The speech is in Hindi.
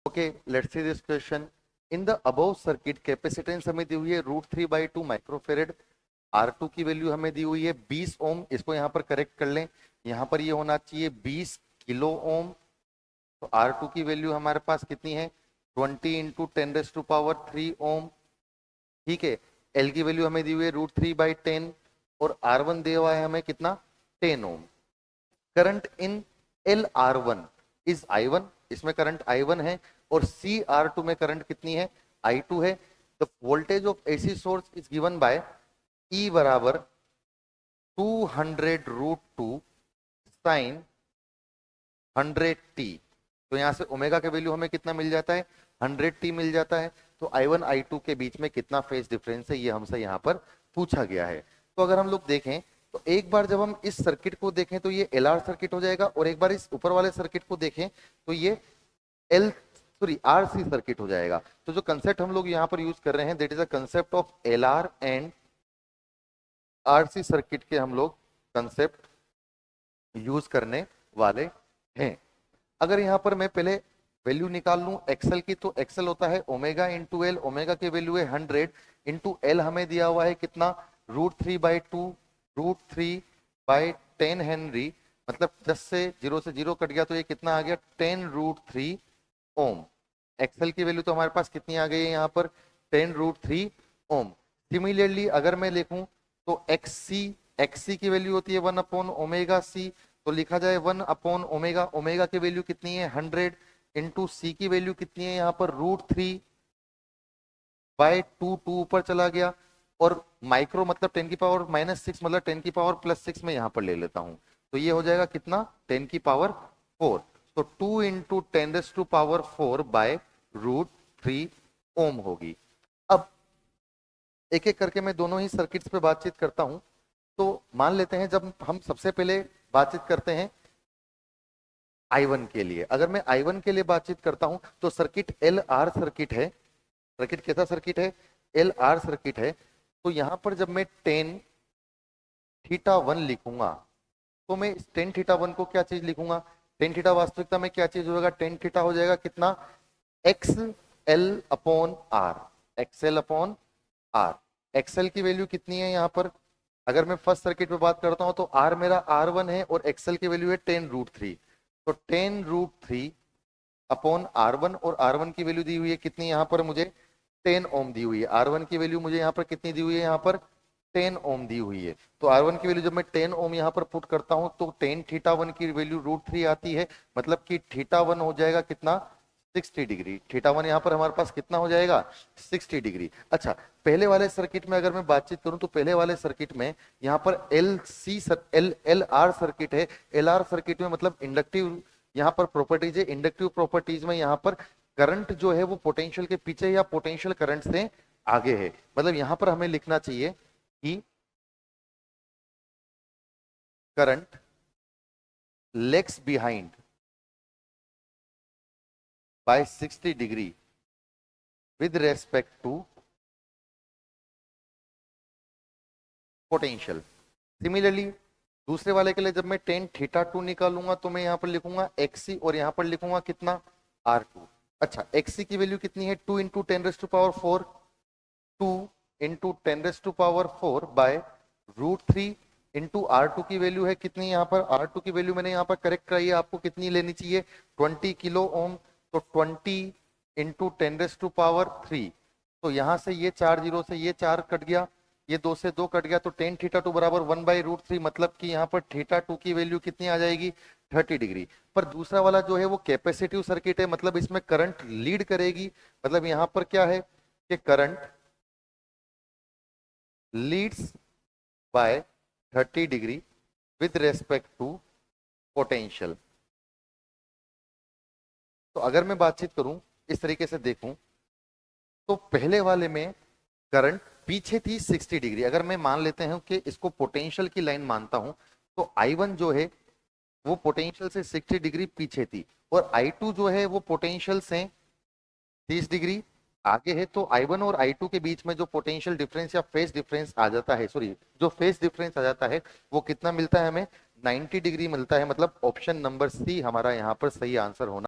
Okay, let's see this question. In the above circuit, capacitance हमें दी हुई है √3/2 माइक्रोफेरेड, R2 की वैल्यू हमें दी हुई है 20 ओम। इसको यहाँ पर करेक्ट कर लें, यहाँ पर ये होना चाहिए 20 किलो ओम। तो R2 की वैल्यू हमारे पास कितनी है 20 इंटू 10⁻³ ओम। ठीक है, L की वैल्यू हमें दी हुई है √3/10 और R1 दिया हुआ है हमें कितना 10 ओम। Current in LR1 is I1, इसमें करंट I1 है, और CR2 में करंट कितनी है I2 है। The voltage of AC source is given by E बराबर 200√2 साइन 100t। तो यहां से ओमेगा के वैल्यू हमें कितना मिल जाता है 100t मिल जाता है। तो I1 I2 के बीच में कितना फेज डिफरेंस है ये हमसे यहाँ पर पूछा गया है। तो अगर हम लोग देखें तो एक बार जब हम इस सर्किट को देखें तो ये LR सर्किट हो जाएगा, और एक बार इस ऊपर वाले सर्किट को देखें तो ये RC सर्किट हो जाएगा। तो जो कंसेप्ट हम लोग यहाँ पर यूज कर रहे हैं that is a concept of LR and RC circuit के हम लोग कंसेप्ट यूज करने वाले हैं। अगर यहाँ पर मैं पहले वैल्यू निकाल लूं एक्सएल की, तो एक्सएल होता है ओमेगा इंटू एल। ओमेगा की वैल्यू है 100 इंटू एल हमें दिया हुआ है कितना √3/2 √3/10 हेनरी, मतलब 10 से 0 कट गया तो ये कितना आ गया 10√3 ओम। एक्सएल की वैल्यू तो हमारे पास कितनी आ गई है यहाँ पर 10√3 ओम। सिमिलरली अगर मैं लिखूं तो एक्ससी की वैल्यू होती है 1/ω/c, तो लिखा जाए 1/ω। ओमेगा की वैल्यू कितनी है 100 इंटू सी की वैल्यू कितनी है यहाँ पर √3/2 2 ऊपर चला गया, और माइक्रो मतलब 10⁻⁻6 मतलब 10⁻+6 में यहाँ पर ले लेता हूँ, तो ये हो जाएगा कितना 10⁻⁴। तो 2 इंटू 10⁻⁴/√3 ओम होगी। अब एक एक करके मैं दोनों ही सर्किट्स पे बातचीत करता हूं। तो मान लेते हैं जब हम सबसे पहले बातचीत करते हैं I1 के लिए, अगर मैं I1 के लिए बातचीत करता हूं तो सर्किट LR सर्किट है। सर्किट कैसा सर्किट है LR सर्किट है। तो यहां पर जब मैं tan θ1 लिखूंगा तो मैं इस tan θ1 को क्या चीज लिखूंगा tan θ वास्तविकता में क्या चीज होगा tan θ हो जाएगा कितना XL/R। XL/R एक्सएल की वैल्यू कितनी है यहाँ पर, अगर मैं फर्स्ट सर्किट पे बात करता हूं तो R मेरा R1 है और एक्सएल की वैल्यू है 10√3। तो 10√3/R1, और R1 की वैल्यू दी हुई है कितनी यहाँ पर मुझे 10 ओम दी हुई है। R1 की वैल्यू मुझे यहाँ पर कितनी दी हुई है यहाँ पर 10 ओम दी हुई है। तो R1 की वैल्यू जब मैं 10 ओम यहाँ पर पुट करता हूं तो tan θ1 की वैल्यू √3 आती है, मतलब कि θ1 हो जाएगा कितना 60 डिग्री। θ1 यहाँ पर हमारे पास कितना हो जाएगा 60 डिग्री। अच्छा, पहले वाले सर्किट में अगर मैं बातचीत करूं तो पहले वाले सर्किट में यहाँ पर LR सर्किट है। LR सर्किट में मतलब इंडक्टिव यहाँ पर प्रॉपर्टीज है। इंडक्टिव प्रॉपर्टीज में यहाँ पर करंट जो है वो पोटेंशियल के पीछे या पोटेंशियल करंट से आगे है। मतलब यहाँ पर हमें लिखना चाहिए कि current legs behind by 60 degree with respect to potential। Similarly दूसरे वाले के लिए जब मैं tan θ2 निकालूंगा तो मैं यहाँ पर लिखूंगा XC और यहाँ पर लिखूंगा कितना R2। अच्छा, XC की वैल्यू कितनी है 2 इंटू 10⁻⁴ 2 इंटू 10⁻⁴/√3 इंटू R2 की वैल्यू है कितनी यहाँ पर R2 की वैल्यू मैंने यहाँ पर करेक्ट कराई है, आपको कितनी लेनी चाहिए 20 किलो ओम। तो 20 इंटू 10⁻3। तो यहां से ये 4 जीरो से ये 4 कट गया, ये 2 से 2 कट गया, तो tan θ2 बराबर 1/√3, मतलब कि यहाँ पर θ2 की वैल्यू कितनी आ जाएगी 30 डिग्री। पर दूसरा वाला जो है वो कैपेसिटिव सर्किट है, मतलब इसमें करंट लीड करेगी। मतलब यहाँ पर क्या है कि current leads by 30 degree with respect to potential. तो अगर मैं बातचीत करूं इस तरीके से देखूं तो पहले वाले में करंट पीछे थी 60 डिग्री। अगर मैं मान लेते हैं कि इसको पोटेंशियल की लाइन मानता हूं तो I1 जो है वो पोटेंशियल से 60 डिग्री पीछे थी, और I2 जो है वो पोटेंशियल से 30 डिग्री आगे है। तो I1 और I2 के बीच में जो पोटेंशियल डिफरेंस या फेज डिफरेंस आ जाता है, सॉरी जो फेज डिफरेंस आ जाता है वो कितना मिलता है हमें 90 डिग्री मिलता है। मतलब ऑप्शन नंबर सी हमारा यहाँ पर सही आंसर होना